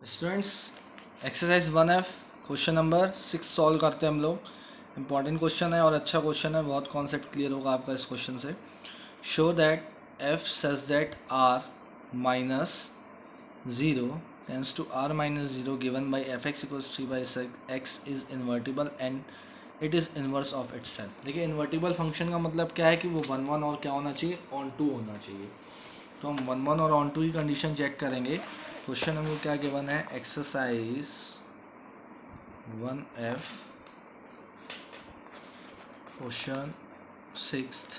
Students exercise 1F question number 6 solve करते हैं हम लोग। इंपॉर्टेंट क्वेश्चन है और अच्छा क्वेश्चन है, बहुत कॉन्सेप्ट क्लियर होगा आपका इस क्वेश्चन से। Show that f such that R minus zero tends to R minus zero given by f x equals 3/x is invertible and it is inverse of itself. देखिए invertible function का मतलब क्या है कि वो 1 1 और क्या होना चाहिए, ऑन टू होना चाहिए। तो हम 1 1 और ऑन टू की कंडीशन चेक करेंगे। क्वेश्चन हमको क्या गिवन है, exercise 1F question 6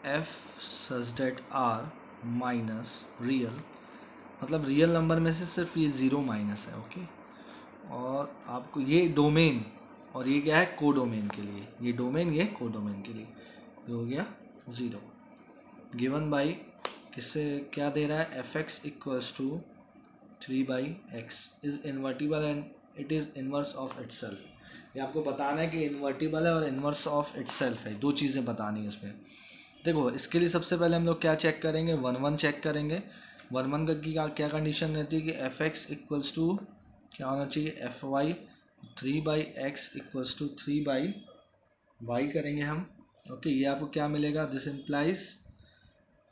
f such that R minus real, मतलब रियल नंबर में से सिर्फ ये ज़ीरो माइनस है, ओके। और आपको ये डोमेन और ये क्या है, कोडोमेन के लिए, ये डोमेन ये कोडोमेन के लिए, ये हो गया ज़ीरो। गिवन बाई किससे क्या दे रहा है, f x equals to 3/x is invertible and it is inverse of itself. ये आपको बताना है कि इन्वर्टिबल है और इन्वर्स ऑफ इटसेल्फ है, दो चीज़ें बतानी है इसमें। देखो इसके लिए सबसे पहले हम लोग क्या चेक करेंगे, 1 1 चेक करेंगे। 1 1 की क्या कंडीशन रहती है कि एफ एक्स इक्वल्स टू क्या होना चाहिए, F Y 3/x equals to 3/y करेंगे हम, ओके। ये आपको क्या मिलेगा, दिस इम्प्लाइज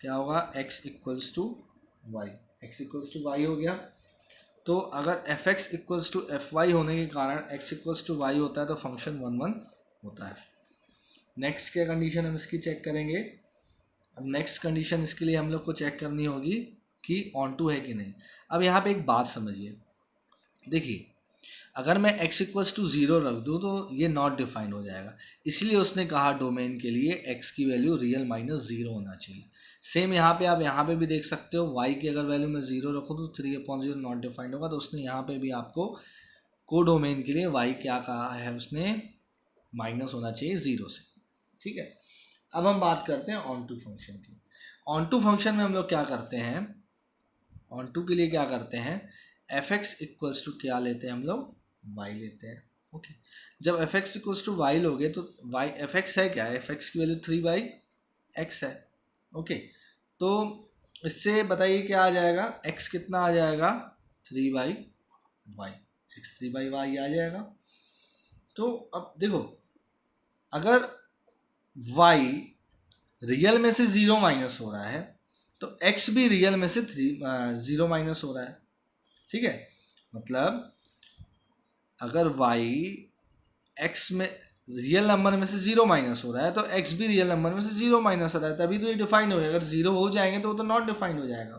क्या होगा, x equals to y, x equals to y हो गया। तो अगर f x equals to f y होने के कारण x इक्वल्स टू वाई होता है तो फंक्शन 1 1 होता है। नेक्स्ट क्या कंडीशन हम इसकी चेक करेंगे। अब नेक्स्ट कंडीशन इसके लिए हम लोग को चेक करनी होगी कि ऑन टू है कि नहीं। अब यहाँ पे एक बात समझिए, देखिए अगर मैं x इक्वल्स टू ज़ीरो रख दूँ तो ये नॉट डिफाइंड हो जाएगा, इसलिए उसने कहा डोमेन के लिए x की वैल्यू रियल माइनस ज़ीरो होना चाहिए। सेम यहाँ पे आप यहाँ पे भी देख सकते हो, y की अगर वैल्यू मैं ज़ीरो रखूँ तो 3/0 नॉट डिफाइंड होगा, तो उसने यहाँ पे भी आपको को डोमेन के लिए y क्या कहा है, उसने माइनस होना चाहिए ज़ीरो से, ठीक है। अब हम बात करते हैं ऑन टू फंक्शन की। ऑन टू फंक्शन में हम लोग क्या करते हैं, ऑन टू के लिए क्या करते हैं, एफ एक्स इक्वल्स टू क्या लेते हैं हम लोग, वाई लेते हैं, ओके। जब f x equals to y लोगे तो वाई एफ एक्स है क्या, एफ एक्स की वैल्यू 3/x है, ओके। तो इससे बताइए क्या आ जाएगा, x कितना आ जाएगा, 3/y, x 3/y आ जाएगा। तो अब देखो अगर y रियल में से ज़ीरो माइनस हो रहा है तो x भी रियल में से ज़ीरो माइनस हो रहा है, ठीक है। मतलब अगर y x में रियल नंबर में से ज़ीरो माइनस हो रहा है तो x भी रियल नंबर में से ज़ीरो माइनस हो रहा है, तभी तो ये डिफाइंड हो गया। अगर ज़ीरो हो जाएंगे तो वो तो नॉट डिफाइंड हो जाएगा।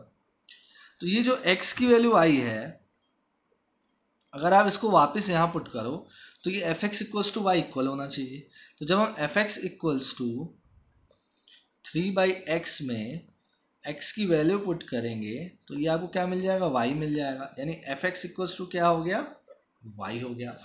तो ये जो x की वैल्यू आई है, अगर आप इसको वापस यहाँ पुट करो तो ये f x equals to y equal होना चाहिए। तो जब हम F x equals to 3/x में x की वैल्यू पुट करेंगे तो ये आपको क्या मिल जाएगा, y मिल जाएगा, यानी एफ एक्स इक्वल्स टू क्या हो गया, y हो गया।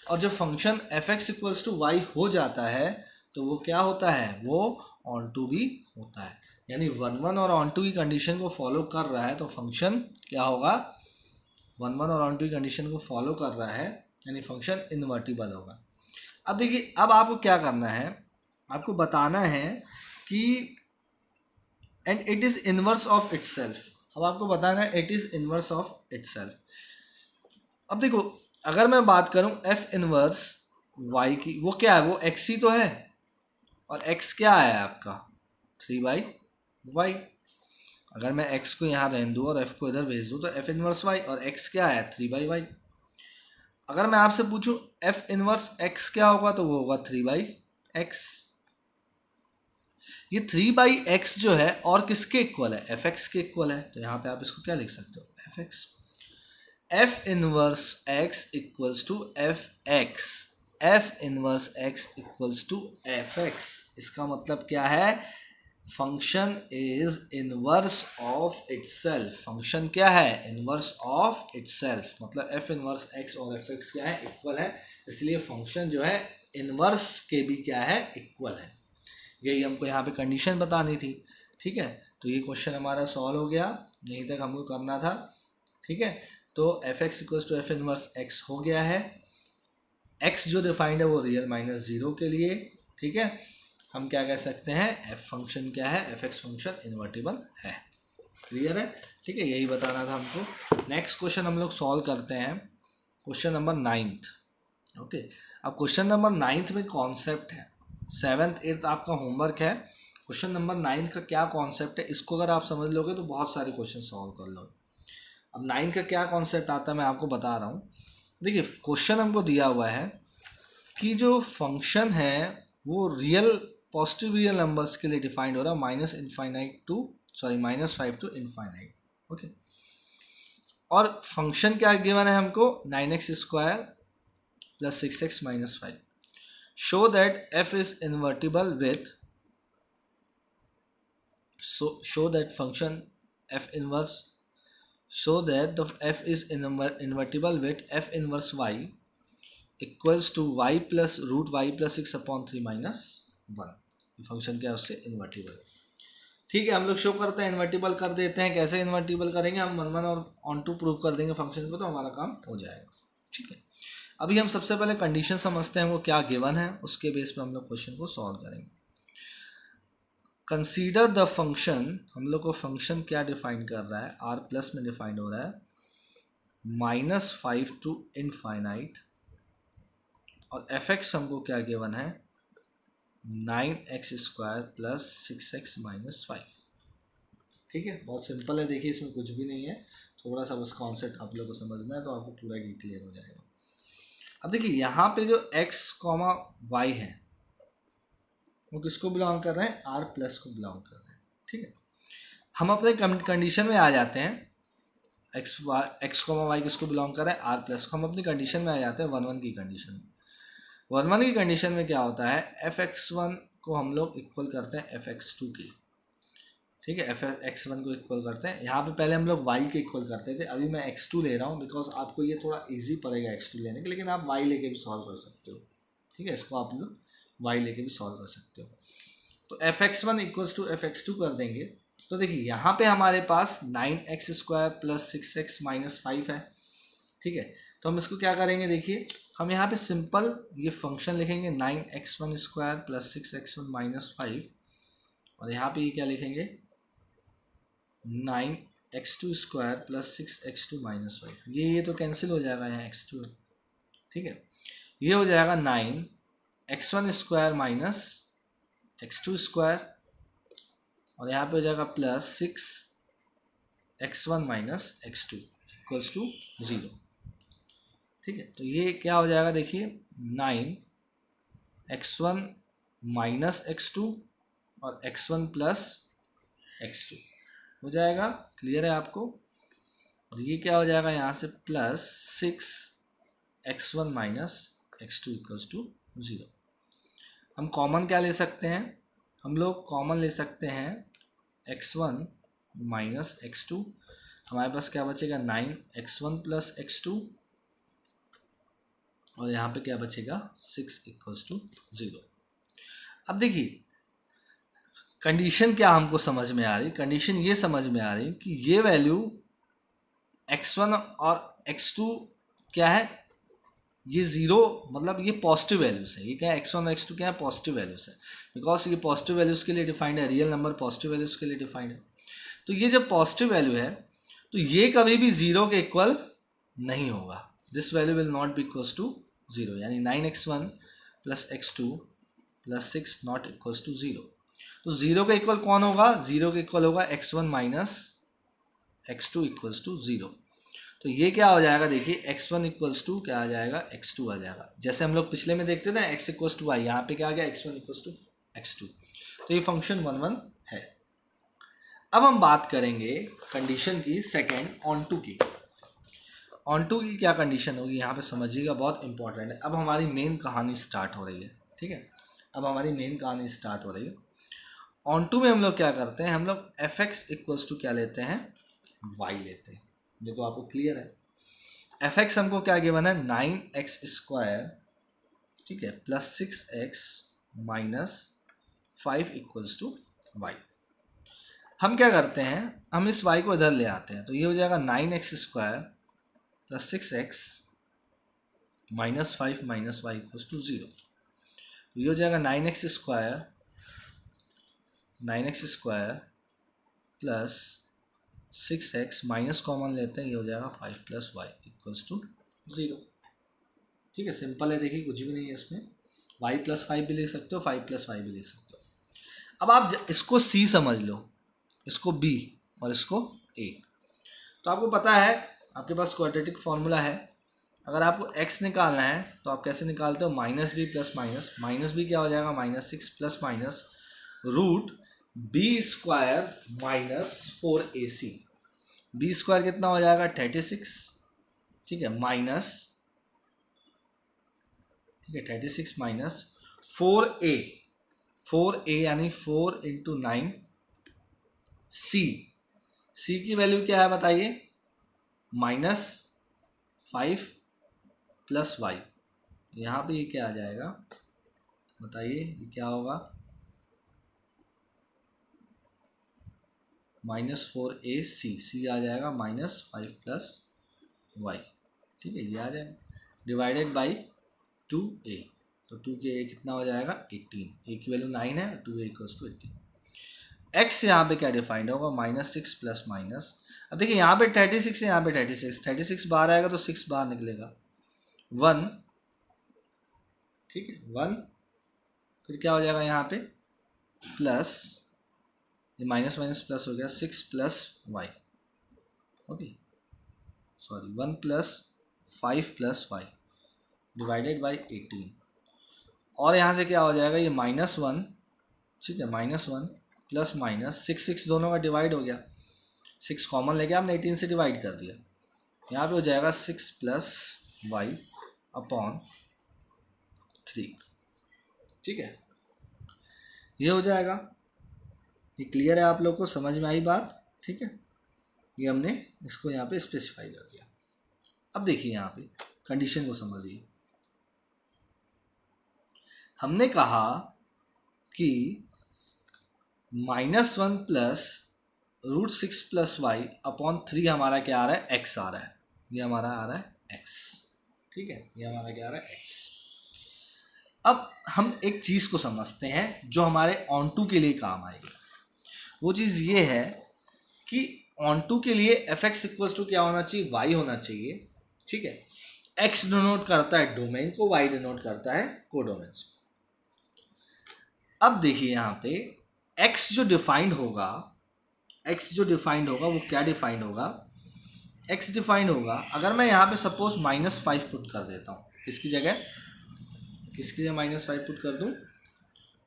और जब function f x equals to y हो जाता है तो वो क्या होता है, वो ऑन टू भी होता है, यानी 1 1 और ऑन टू की कंडीशन को फॉलो कर रहा है तो फंक्शन क्या होगा, 1 1 और ऑन टू की कंडीशन को फॉलो कर रहा है यानी फंक्शन इन्वर्टिबल होगा। अब देखिए अब आपको क्या करना है, आपको बताना है कि and it is inverse of itself. अब आपको बताना है it is inverse of itself. अब देखो अगर मैं बात करूं एफ इनवर्स वाई की, वो क्या है, वो एक्स ही तो है, और एक्स क्या है आपका 3/y। अगर मैं एक्स को यहाँ रहने दूँ और एफ को इधर भेज दूँ तो एफ इनवर्स वाई, और एक्स क्या है 3/y। अगर मैं आपसे पूछूं एफ इनवर्स एक्स क्या होगा तो वो होगा 3/x। ये 3/x जो है और किसके इक्वल है, एफ एक्स के इक्वल है, तो यहाँ पे आप इसको क्या लिख सकते हो, f x. F inverse x equals to f x, f inverse x equals to f x. इसका मतलब क्या है, function is inverse of itself. Function क्या है, इनवर्स ऑफ इटसेल्फ, मतलब एफ इनवर्स एक्स और एफ एक्स क्या है, इक्वल है, इसलिए फंक्शन जो है इनवर्स के भी क्या है, इक्वल है। यही हमको यहाँ पे कंडीशन बतानी थी, ठीक है। तो ये क्वेश्चन हमारा सॉल्व हो गया, यहीं तक हमको करना था, ठीक है। तो f x equals to f inverse x हो गया है, एक्स जो डिफाइंड है वो रियल माइनस ज़ीरो के लिए, ठीक है। हम क्या कह सकते हैं, एफ फंक्शन क्या है, एफ एक्स फंक्शन इन्वर्टिबल है, क्लियर है। ठीक है, यही बताना था हमको। नेक्स्ट क्वेश्चन हम लोग सॉल्व करते हैं, क्वेश्चन नंबर 9th। ओके, अब क्वेश्चन नंबर 9th में कॉन्सेप्ट है, 7th 8th आपका होमवर्क है, क्वेश्चन नंबर 9th का क्या कॉन्सेप्ट है इसको अगर आप समझ लोगे तो बहुत सारे क्वेश्चन सॉल्व कर लोगे। अब 9 का क्या कॉन्सेप्ट आता है मैं आपको बता रहा हूँ। देखिए क्वेश्चन हमको दिया हुआ है कि जो फंक्शन है वो रियल पॉजिटिव रियल नंबर्स के लिए डिफाइंड हो रहा है -5 टू इनफाइनाइट। ओके, और फंक्शन क्या गिवन है हमको, 9x² plus 6x minus 5। Show that f is invertible with, show that function f inverse, so that the f is invertible with f inverse y equals to y plus root y plus 6/3 minus 1। Function क्या है उससे invertible. ठीक है, हम लोग show करते हैं, invertible कर देते हैं। कैसे इन्वर्टिबल करेंगे, हम 1 1 और ऑन टू प्रूव कर देंगे फंक्शन को, तो हमारा काम हो जाएगा। ठीक है, अभी हम सबसे पहले कंडीशन समझते हैं वो क्या गिवन है, उसके बेस पर हम लोग क्वेश्चन को सॉल्व करेंगे। कंसीडर द फंक्शन, हम लोग को फंक्शन क्या डिफाइन कर रहा है, आर प्लस में डिफाइन हो रहा है -5 टू इनफाइनाइट, और एफ एक्स हमको क्या गिवन है 9x² प्लस 6x माइनस 5। ठीक है, बहुत सिंपल है, देखिए इसमें कुछ भी नहीं है, थोड़ा सा बस कॉन्सेप्ट आप लोग को समझना है तो आपको पूरा क्लियर हो जाएगा। अब देखिए यहाँ पे जो x, y है वो किसको बिलोंग कर रहे हैं, r प्लस को बिलोंग कर रहे हैं। ठीक है, हम अपने कंडीशन में आ जाते हैं, x y किसको बिलोंग कर रहा है, r प्लस को। हम अपनी कंडीशन में आ जाते हैं 1 1 की कंडीशन में। 1 1 की कंडीशन में क्या होता है, f(x1) को हम लोग इक्वल करते हैं f(x2) की। ठीक है, f(x1) को इक्वल करते हैं, यहाँ पे पहले हम लोग y के इक्वल करते थे, अभी मैं x2 ले रहा हूँ बिकॉज आपको ये थोड़ा इजी पड़ेगा x2 लेने के, लेकिन आप y लेके भी सॉल्व कर सकते हो। ठीक है, इसको आप लोग y लेके भी सॉल्व कर सकते हो। तो f(x1) इक्वल्स टू f(x2) कर देंगे, तो देखिए यहाँ पे हमारे पास 9x² प्लस 6x माइनस 5 है। ठीक है, तो हम इसको क्या करेंगे, देखिए हम यहाँ पे सिंपल ये फंक्शन लिखेंगे 9x1² प्लस 6x1 माइनस 5, और यहाँ पे ये क्या लिखेंगे 9x2² प्लस 6x2 माइनस 5। ये तो कैंसिल हो जाएगा यहाँ x2। ठीक है, ये हो जाएगा 9x1² माइनस x2², और यहाँ पे हो जाएगा plus 6x1 minus x2 equals to 0। ठीक है, तो ये क्या हो जाएगा, देखिए 9x1 माइनस x2 और x1 प्लस x2 हो जाएगा। क्लियर है आपको, और ये क्या हो जाएगा यहाँ से plus 6x1 minus x2 equals to 0। हम कॉमन क्या ले सकते हैं, हम लोग कॉमन ले सकते हैं x1 माइनस x2, हमारे पास क्या बचेगा 9x1 प्लस x2, और यहाँ पे क्या बचेगा 6 इक्वल्स टू 0। अब देखिए कंडीशन क्या हमको समझ में आ रही, कंडीशन ये समझ में आ रही कि ये वैल्यू x1 और x2 क्या है, ये 0 मतलब ये पॉजिटिव वैल्यूज है। ये क्या है, x1 और x2 क्या है, पॉजिटिव वैल्यूज है, बिकॉज ये पॉजिटिव वैल्यूज के लिए डिफाइंड है, रियल नंबर पॉजिटिव वैल्यूज के लिए डिफाइंड है। तो ये जब पॉजिटिव वैल्यू है तो ये कभी भी 0 के इक्वल नहीं होगा, this value will not be equals to 0, यानी 9x1 plus x2 plus 6 not equals to 0। तो 0 के इक्वल कौन होगा, 0 के इक्वल होगा x1 minus x2 equals to 0। तो ये क्या हो जाएगा, देखिए x1 इक्वल्स टू क्या आ जाएगा, x2 आ जाएगा। जैसे हम लोग पिछले में देखते थे ना x इक्वल्स टू y, यहाँ पे क्या आ गया x1 इक्वल्स टू x2। तो ये फंक्शन 1 1 है। अब हम बात करेंगे कंडीशन की सेकेंड ऑन टू की। ऑन टू की क्या कंडीशन होगी यहाँ पे समझिएगा, बहुत इंपॉर्टेंट है। अब हमारी मेन कहानी स्टार्ट हो रही है। ठीक है, अब हमारी मेन कहानी स्टार्ट हो रही है। ऑन टू में हम लोग क्या करते हैं, हम लोग एफ एक्स इक्वल्स टू क्या लेते हैं, वाई लेते हैं। ये तो आपको क्लियर है। एफ एक्स हमको क्या गिवन है 9x², ठीक है, plus 6x minus 5 equals to y. हम क्या करते हैं, हम इस y को इधर ले आते हैं, तो ये हो जाएगा 9x² plus 6x minus 5 minus y equals to 0। तो ये हो जाएगा 9x² plus 6x minus common लेते हैं, ये हो जाएगा 5 + y इक्वल्स टू 0। ठीक है, सिंपल है, देखिए कुछ भी नहीं है इसमें। y + 5 भी लिख सकते हो, 5 + y भी लिख सकते हो। अब आप इसको c समझ लो, इसको b और इसको a। तो आपको पता है, आपके पास क्वाड्रेटिक फॉर्मूला है। अगर आपको x निकालना है तो आप कैसे निकालते हो, -b + माइनस b क्या हो जाएगा, -6 + माइनस √b² - 4ac। b² कितना हो जाएगा, 36। ठीक है, माइनस, ठीक है 36 माइनस 4a, 4a यानी 4 × 9 c। c की वैल्यू क्या है बताइए, -5 + y। यहाँ पे ये क्या आ जाएगा बताइए, ये क्या होगा, -4ac, c आ जाएगा -5 + y। ठीक है, ये आ जाएगा डिवाइडेड बाई 2a। तो 2 कितना हो जाएगा, 18। a की वैल्यू 9 है, 2a = 18। x यहाँ पे क्या डिफाइंड होगा, -6 + माइनस, अब देखिए यहाँ पे 36 है, यहाँ पे 36 बाहर आएगा तो 6 बाहर निकलेगा, 1। ठीक है, 1, फिर क्या हो जाएगा यहाँ पे प्लस, ये माइनस माइनस प्लस हो गया, 6 + y। Okay, sorry 1 + 5 + y divided by 18। और यहाँ से क्या हो जाएगा, ये -1। ठीक है, -1 प्लस माइनस 6 दोनों का डिवाइड हो गया, 6 कॉमन लेके आपने 18 से डिवाइड कर दिया। यहाँ पे हो जाएगा 6 + y / 3। ठीक है, ये हो जाएगा। ये क्लियर है, आप लोग को समझ में आई बात। ठीक है, ये हमने इसको यहाँ पे स्पेसिफाई कर दिया। अब देखिए यहाँ पे कंडीशन को समझिए। हमने कहा कि -1 प्लस √6 + y / 3 हमारा क्या आ रहा है, x आ रहा है। ये हमारा आ रहा है x। ठीक है, ये हमारा क्या आ रहा है, x। अब हम एक चीज़ को समझते हैं जो हमारे ऑन टू के लिए काम आएगी। वो चीज़ ये है कि ऑन टू के लिए f(x) = क्या होना चाहिए, y होना चाहिए। ठीक है, x डिनोट करता है डोमेन को, y डिनोट करता है कोडोमेन्स। अब देखिए यहाँ पे x जो डिफाइंड होगा, वो क्या डिफाइंड होगा, x डिफाइंड होगा, अगर मैं यहाँ पे सपोज -5 पुट कर देता हूँ, किसकी जगह -5 पुट कर दूँ,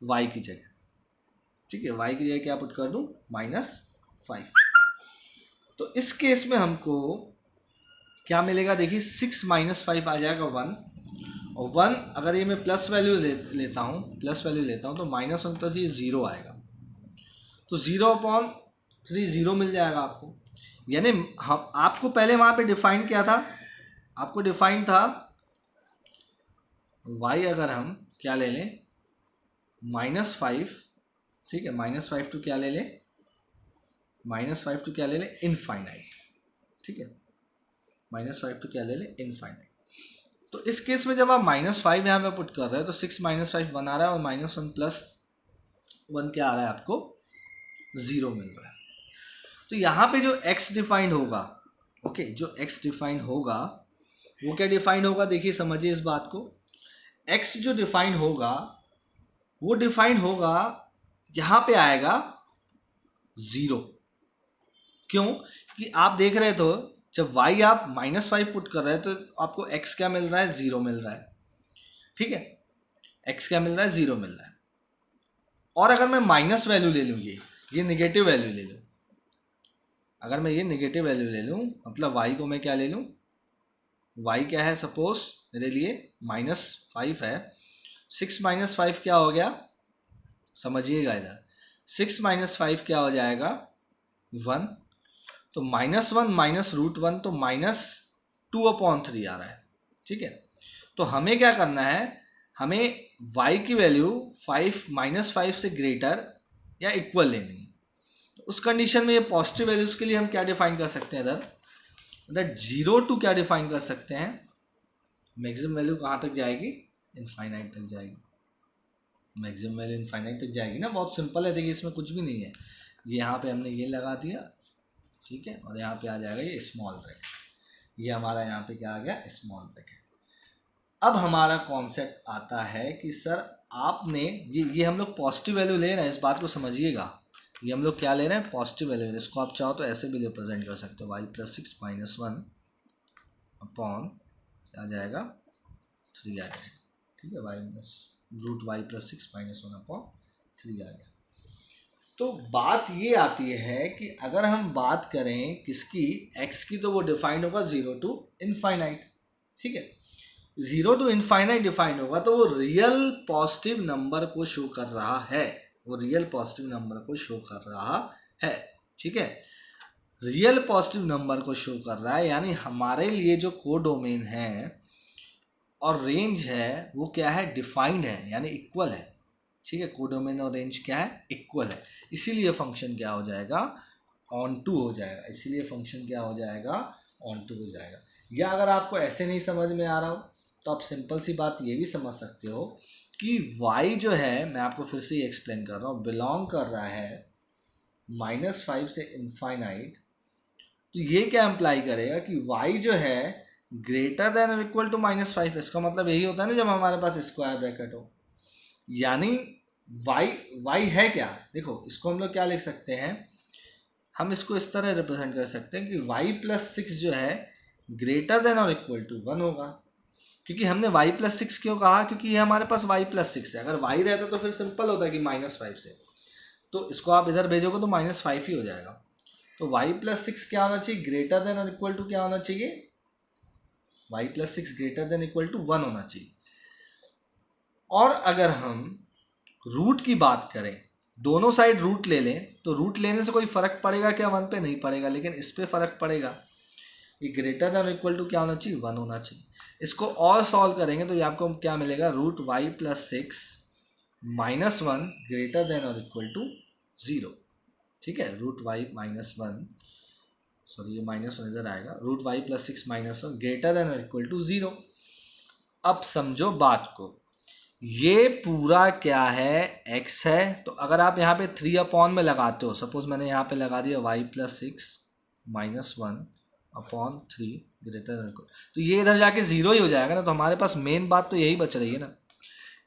y की जगह। ठीक है, y की जगह क्या पुट कर दूँ, -5। तो इस केस में हमको क्या मिलेगा, देखिए 6 - 5 आ जाएगा 1, और 1 अगर ये मैं प्लस वैल्यू लेता हूँ तो -1 प्लस ये 0 आएगा, तो 0/3 0 मिल जाएगा आपको। यानी हम आपको पहले वहाँ पे डिफाइन क्या था, आपको डिफाइन था y अगर हम क्या ले लें, -5। ठीक है, -5 टू क्या ले लें, इनफाइनाइट। ठीक है, -5 टू क्या ले लें, इनफाइनाइट। तो इस केस में जब आप -5 यहाँ पे पुट कर रहे हो तो 6 - 5 1 आ रहा है, और -1 + 1 क्या आ रहा है आपको, 0 मिल रहा है। तो यहाँ पे जो x डिफाइंड होगा, ओके, जो x डिफाइंड होगा वो क्या डिफाइंड होगा, देखिए समझिए इस बात को। x जो डिफाइंड होगा वो डिफाइंड होगा, यहाँ पे आएगा 0। क्यों, कि आप देख रहे तो जब y आप -5 पुट कर रहे हैं तो आपको x क्या मिल रहा है, 0 मिल रहा है। ठीक है, x क्या मिल रहा है, 0 मिल रहा है। और अगर मैं माइनस वैल्यू ले लूँ, ये नेगेटिव वैल्यू ले लूँ, अगर मैं ये नेगेटिव वैल्यू ले लूँ, मतलब y को मैं क्या ले लूँ, y क्या है, सपोज मेरे लिए -5 है। 6 - 5 क्या हो गया, समझिएगा इधर, 6 - 5 क्या हो जाएगा, 1। तो -1 - √1 तो -2/3 आ रहा है। ठीक है, तो हमें क्या करना है, हमें y की वैल्यू 5 से ग्रेटर या इक्वल लेनी है। तो उस कंडीशन में ये पॉजिटिव वैल्यूज के लिए हम क्या डिफाइन कर सकते हैं, इधर 0 टू क्या डिफाइन कर सकते हैं, मैक्सिमम वैल्यू कहाँ तक जाएगी, इनफाइनाइट तक जाएगी। मैक्सिमम वैल्यू इनफाइनाइट तक जाएगी ना, बहुत सिंपल है। देखिए इसमें कुछ भी नहीं है, ये यहाँ पे हमने ये लगा दिया, ठीक है, और यहाँ पे आ जाएगा ये स्मॉल ब्रैकेट, ये हमारा यहाँ पे क्या आ गया, स्मॉल ब्रैकेट। अब हमारा कॉन्सेप्ट आता है कि सर आपने ये हम लोग पॉजिटिव वैल्यू ले रहे हैं, इस बात को समझिएगा, ये हम लोग क्या ले रहे हैं, पॉजिटिव वैल्यू। इसको आप चाहो तो ऐसे भी रिप्रेजेंट कर सकते हो, वाई प्लस 6 माइनस 1 अपॉन आ जाएगा 3 आ जाएगा, ठीक है, y plus root y plus 6 minus 1 upon 3 आ गया। तो बात ये आती है कि अगर हम बात करें किसकी, x की, तो वो डिफाइंड होगा 0 टू इनफाइनाइट, ठीक है, 0 टू इनफाइनाइट डिफाइंड होगा, तो वो रियल पॉजिटिव नंबर को शो कर रहा है, वो रियल पॉजिटिव नंबर को शो कर रहा है, ठीक है, रियल पॉजिटिव नंबर को शो कर रहा है, यानी हमारे लिए जो कोडोमेन है और रेंज है वो क्या है, डिफाइंड है, यानी इक्वल है, ठीक है, कोडोमेन और रेंज क्या है, इक्वल है, इसीलिए फंक्शन क्या हो जाएगा, ऑन टू हो जाएगा, इसीलिए फंक्शन क्या हो जाएगा, ऑन टू हो जाएगा। या अगर आपको ऐसे नहीं समझ में आ रहा हो तो आप सिंपल सी बात ये भी समझ सकते हो कि y जो है, मैं आपको फिर से एक्सप्लेन कर रहा हूँ, बिलोंग कर रहा है -5 से इनफाइनाइट, तो ये क्या इम्प्लाई करेगा कि y जो है ग्रेटर देन और इक्वल टू -5, इसका मतलब यही होता है ना जब हमारे पास स्क्वायर ब्रैकेट हो, यानी y है क्या, देखो इसको हम लोग क्या लिख सकते हैं, हम इसको इस तरह रिप्रेजेंट कर सकते हैं कि y प्लस 6 जो है ग्रेटर देन और इक्वल टू 1 होगा, क्योंकि हमने y प्लस 6 क्यों कहा, क्योंकि ये हमारे पास y प्लस 6 है, अगर y रहता तो फिर सिंपल होता है कि -5 से, तो इसको आप इधर भेजोगे तो -5 ही हो जाएगा, तो y प्लस 6 क्या होना चाहिए, ग्रेटर देन और इक्वल टू क्या होना चाहिए, y plus 6 greater than equal to 1 होना चाहिए। और अगर हम रूट की बात करें, दोनों साइड रूट ले लें, तो रूट लेने से कोई फर्क पड़ेगा क्या, 1 पे नहीं पड़ेगा, लेकिन इस पे फर्क पड़ेगा, ये ग्रेटर देन इक्वल टू क्या होना चाहिए, 1 होना चाहिए। इसको और सॉल्व करेंगे तो ये आपको क्या मिलेगा, root y plus 6 minus 1 greater than और इक्वल टू 0, ठीक है, रूट वाई माइनस 1, सॉरी ये -1 इधर आएगा, root y plus 6 minus 1 greater than और इक्वल टू 0। अब समझो बात को, ये पूरा क्या है, x है, तो अगर आप यहाँ पे 3 अपॉन में लगाते हो, सपोज मैंने यहाँ पे लगा दिया y plus 6 minus 1 upon 3 greater than equal, तो ये इधर जाके 0 ही हो जाएगा ना, तो हमारे पास मेन बात तो यही बच रही है ना,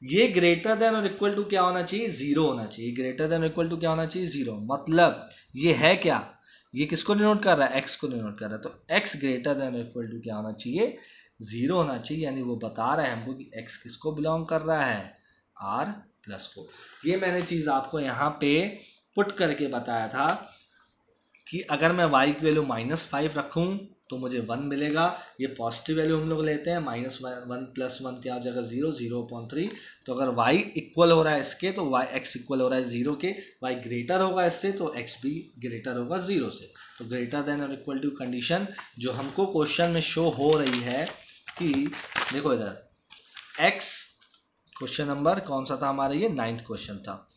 ये ग्रेटर देन और इक्वल टू क्या होना चाहिए, 0 होना चाहिए, ग्रेटर देन इक्वल टू क्या होना चाहिए, 0, मतलब ये है क्या, ये किसको डिनोट कर रहा है, x को डिनोट कर रहा है, तो x greater than equal to क्या होना चाहिए, 0 होना चाहिए, यानी वो बता रहा है हमको कि x किसको बिलोंग कर रहा है, r प्लस को। ये मैंने चीज़ आपको यहाँ पे पुट करके बताया था कि अगर मैं y की वैल्यू -5 रखूँ तो मुझे 1 मिलेगा, ये पॉजिटिव वैल्यू हम लोग लेते हैं, -1 प्लस 1 क्या हो जाएगा, 0, 0/3, तो अगर y इक्वल हो रहा है इसके तो x इक्वल हो रहा है 0 के, y ग्रेटर होगा इससे तो x भी ग्रेटर होगा 0 से, तो ग्रेटर देन और इक्वल टू कंडीशन जो हमको क्वेश्चन में शो हो रही है कि देखो इधर x, क्वेश्चन नंबर कौन सा था हमारा, ये 9th क्वेश्चन था,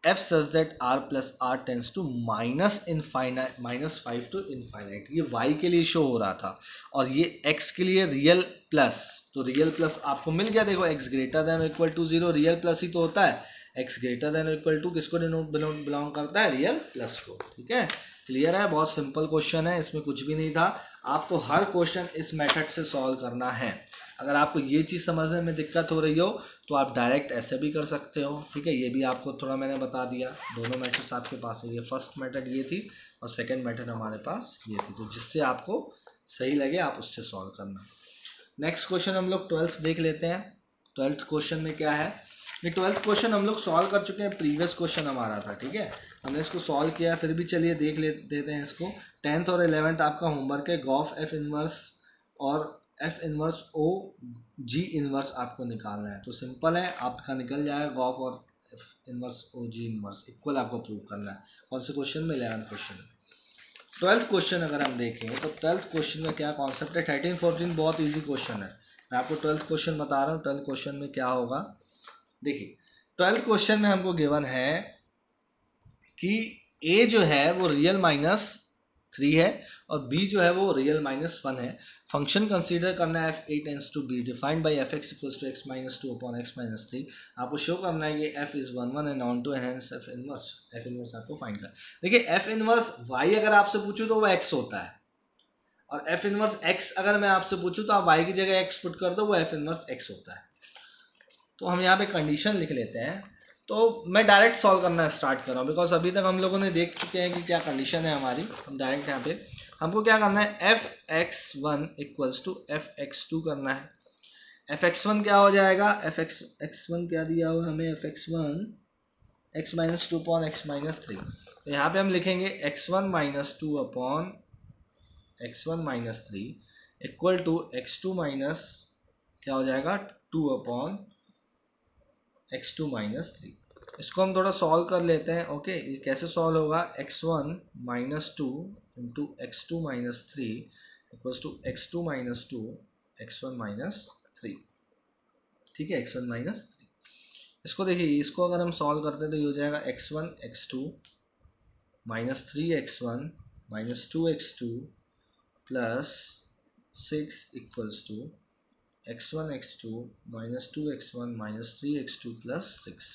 f such that r plus r tends to -5 to infinite, ये y के लिए शो हो रहा था, और ये x के लिए रियल प्लस, तो रियल प्लस आपको मिल गया, देखो x greater than equal to 0, real plus ही तो होता है, x greater than equal to किसको बिलोंग करता है, रियल प्लस को, ठीक है, क्लियर है, बहुत सिंपल क्वेश्चन है, इसमें कुछ भी नहीं था, आपको हर क्वेश्चन इस मेथड से सॉल्व करना है। अगर आपको ये चीज़ समझने में दिक्कत हो रही हो तो आप डायरेक्ट ऐसे भी कर सकते हो, ठीक है, ये भी आपको थोड़ा मैंने बता दिया, दोनों मेथड्स आपके पास है, ये फर्स्ट मेथड ये थी और सेकंड मेथड हमारे पास ये थी, तो जिससे आपको सही लगे आप उससे सॉल्व करना। नेक्स्ट क्वेश्चन हम लोग 12th देख लेते हैं, 12th क्वेश्चन में क्या है, ये 12th क्वेश्चन हम लोग सॉल्व कर चुके हैं, प्रीवियस क्वेश्चन हमारा था, ठीक है, हमने इसको सॉल्व किया, फिर भी चलिए देख देते हैं इसको। 10th और 11th आपका होमवर्क है, गॉफ एफ इनवर्स और एफ इनवर्स ओ जी इनवर्स आपको निकालना है, तो सिंपल है, आपका निकल जाएगा, गॉफ और एफ इनवर्स ओ जी इनवर्स इक्वल आपको प्रूव करना है, कौन से क्वेश्चन में, 11th क्वेश्चन। 12th क्वेश्चन अगर हम देखें तो 12th क्वेश्चन का क्या कॉन्सेप्ट है, 13 14 बहुत ईजी क्वेश्चन है, मैं आपको 12th क्वेश्चन बता रहा हूँ, 12th क्वेश्चन में क्या होगा, देखिए 12th क्वेश्चन में हमको गिवन है कि a जो है वो रियल माइनस 3 है, और b जो है वो रियल -1 है। फंक्शन कंसीडर करना है f a tends to b defined by fx equals to x - 2 upon x - 3। आपको शो करना है कि f is 1 1 and onto and hence f inverse आपको फाइंड करना है। देखिए f इनवर्स y अगर आपसे पूछूं तो वो x होता है, और f इनवर्स x अगर मैं आपसे पूछूं तो आप y की जगह x पुट कर दो, वो f इनवर्स x होता है। तो हम यहाँ पे कंडीशन लिख लेते हैं। तो मैं डायरेक्ट सॉल्व करना स्टार्ट कर रहा हूँ, बिकॉज अभी तक हम लोगों ने देख चुके हैं कि क्या कंडीशन है हमारी। हम डायरेक्ट यहाँ पे हमको क्या करना है, f(x1) इक्वल्स टू f(x2) करना है। f(x1) क्या हो जाएगा, f(x1) क्या दिया हुआ हमें, f(x1) x - 2 अपॉन x - 3। तो यहाँ पे हम लिखेंगे x1 - 2 upon x1 - 3 equal to x2 minus क्या हो जाएगा 2 अपॉन x2 - 3। इसको हम थोड़ा सॉल्व कर लेते हैं। ओके, ये कैसे सॉल्व होगा, x1 - 2 into x2 - 3 equals to x2 - 2 x1 - 3। ठीक है, x1 - 3। इसको देखिए, इसको अगर हम सॉल्व करते हैं तो ये हो जाएगा x1 x2 -3x1 -2x2 plus 6 equals two x1 x2 -2x1 -3x2 plus 6।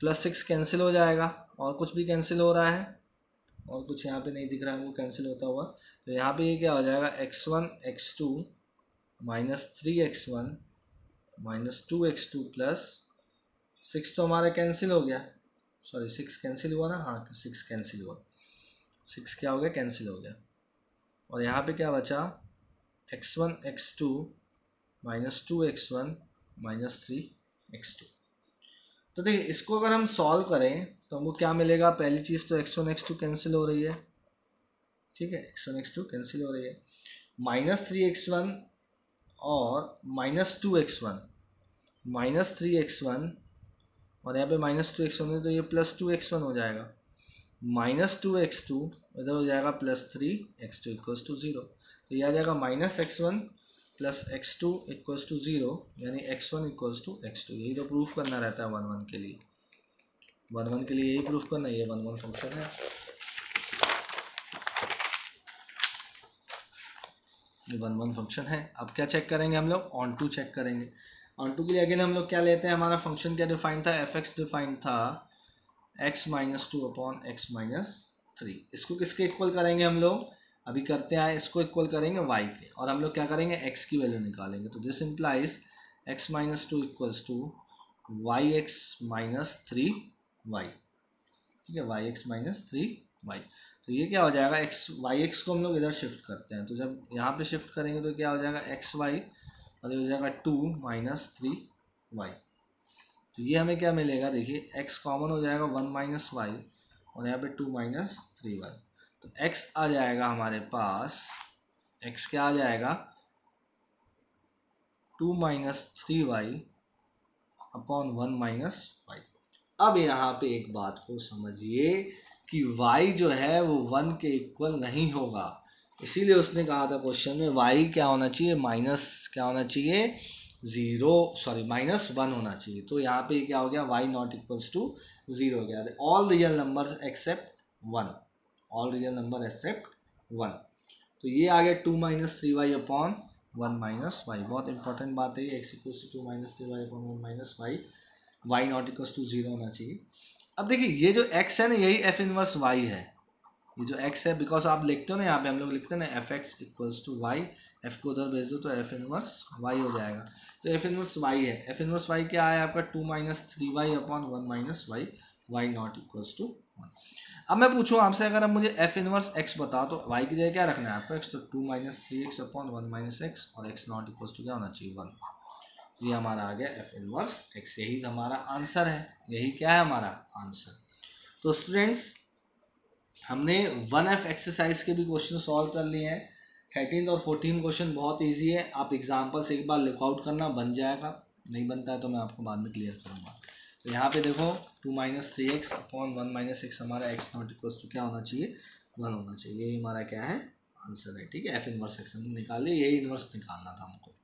Plus 6 cancel हो जाएगा, और कुछ भी कैंसिल हो रहा है, और कुछ यहाँ पे नहीं दिख रहा है वो कैंसिल होता हुआ। तो यहाँ पे ये क्या हो जाएगा, x1 x2 -3x1 -2x2 plus 6 तो हमारा कैंसिल हो गया। सॉरी, 6 कैंसिल हुआ ना, हाँ 6 कैंसिल हुआ, 6 क्या हो गया, कैंसिल हो गया। और यहाँ पे क्या बचा, x1 x2 -2x1 -3x2। तो देखिए, इसको अगर हम सॉल्व करें तो हमको क्या मिलेगा, पहली चीज़ तो x1 x2 कैंसिल हो रही है। ठीक है, x1 x2 कैंसिल हो रही है, -3x1 और -2x1 -3x1, और यहाँ पे -2x1 है तो ये +2x1 हो जाएगा, -2x2 इधर हो जाएगा +3x2 इक्वल्स टू 0। तो ये आ जाएगा -x1 plus x2 equals to 0, यानी x1 इक्वल्स टू x2। यही तो प्रूफ करना रहता है 1 1 के लिए, 1 1 के लिए यही प्रूफ करना, ये 1 1 फंक्शन है, ये 1 1 फंक्शन है। अब क्या चेक करेंगे हम लोग, ऑन टू चेक करेंगे। ऑन टू के लिए अगेन हम लोग क्या लेते हैं, हमारा फंक्शन क्या डिफाइन था, f(x) डिफाइन था x - 2 अपॉन x - 3। इसको किसके इक्वल करेंगे हम लोग, अभी करते हैं, इसको इक्वल करेंगे y के, और हम लोग क्या करेंगे, x की वैल्यू निकालेंगे। तो this implies x - 2 equals to yx - 3y। ठीक है, yx - 3y। तो ये क्या हो जाएगा, yx को हम लोग इधर शिफ्ट करते हैं, तो जब यहाँ पे शिफ्ट करेंगे तो क्या हो जाएगा, xy, और ये हो जाएगा 2 - 3y। तो ये हमें क्या मिलेगा, देखिए x कॉमन हो जाएगा 1 - y, और यहाँ पे 2 - 3y। तो x आ जाएगा हमारे पास, x क्या आ जाएगा, 2 - 3y अपॉन 1 - y। अब यहाँ पे एक बात को समझिए कि y जो है वो 1 के इक्वल नहीं होगा, इसीलिए उसने कहा था क्वेश्चन में y क्या होना चाहिए, माइनस क्या होना चाहिए, -1 होना चाहिए। तो यहाँ पे क्या हो गया, y नॉट इक्वल्स टू 0 हो गया, all real numbers accept 1, all real number except 1। तो ये आ गया 2 - 3y अपॉन 1 - y। बहुत इंपॉर्टेंट बात है, x equals to 2 - 3y upon 1 - y, y not equals to 0 होना चाहिए। अब देखिए, ये जो x है ना, यही f इनवर्स y है। ये जो x है, बिकॉज आप लिखते हो ना, यहाँ पे हम लोग लिखते हैं ना f(x) equals to y, f को उधर भेज दो तो f इनवर्स y हो जाएगा। तो f इनवर्स y है, f इनवर्स y क्या है आपका, 2 - 3y upon 1 - y, y not equals to 1। अब मैं पूछूँ आपसे, अगर आप मुझे f इनवर्स x बताओ तो y की जगह क्या रखना है आपको, x, तो 2 - 3x अपॉन 1 - x, और x नॉट इक्वल्स टू क्या होना चाहिए, 1। ये हमारा आ गया f इनवर्स x, यही हमारा आंसर है, यही क्या है हमारा आंसर। तो स्टूडेंट्स, हमने 1F एक्सरसाइज के भी क्वेश्चन सॉल्व कर लिए हैं। 13 और 14 क्वेश्चन बहुत इजी है, आप एग्जाम्पल से एक बार लुकआउट करना, बन जाएगा, नहीं बनता है तो मैं आपको बाद में क्लियर करूँगा। तो यहाँ पे देखो 2 - 3x अपॉन 1 - x, हमारा x नॉट इक्वल्स टू क्या होना चाहिए, 1 होना चाहिए। यही हमारा क्या है, आंसर है। ठीक है, f इनवर्स x हमने निकाल लिया, यही इनवर्स निकालना था हमको।